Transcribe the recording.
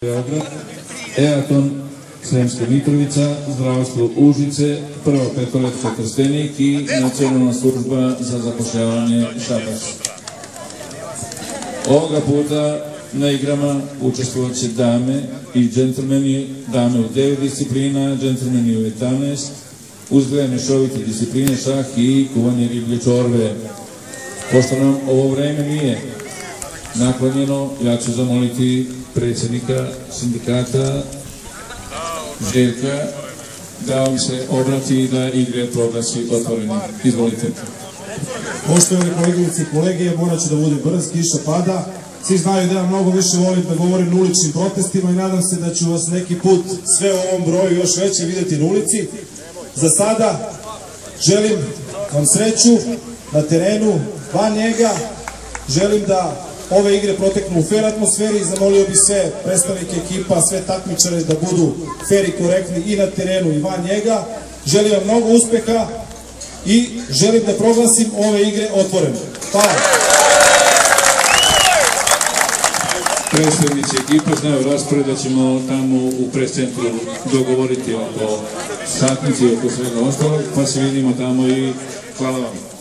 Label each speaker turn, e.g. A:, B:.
A: Beograd, Eaton Sremska Mitrovica, Zdravstvo Užice, Prva petoletka Trstenik i Nacionalna služba za zapošljavanje Šabac. Ovoga puta na igrama učestvovat će dame i džentlmeni, dame u 9 disciplina, džentlmeni u 11, uzgledne mešovite discipline, šah i kuvanje riblje čorbe. Pošto nam ovo vreme nije naklonjeno, ja ću zamoliti predsjednika sindikata Željka da vam se obrati i da igre proglasi otvoreni. Izvolite.
B: Poštovane koleginice i kolege, morat ću da budem brz, kiša pada. Svi znaju da ja mnogo više volim da govorim na uličnim protestima i nadam se da ću vas neki put sve u ovom broju još veće vidjeti na ulici. Za sada želim vam sreću na terenu, van njega. Želim da ove igre proteknu u fair atmosferi i zamolio bi sve predstavnike ekipa, sve takmičare da budu fair i korektni i na terenu i van njega. Želim vam mnogo uspeha i želim da proglasim ove igre otvorene. Hvala.
A: Predstavnici ekipa znaju raspored da ćemo tamo u prescentru dogovoriti oko satnici i oko svega ostalog, pa se vidimo tamo i hvala vam.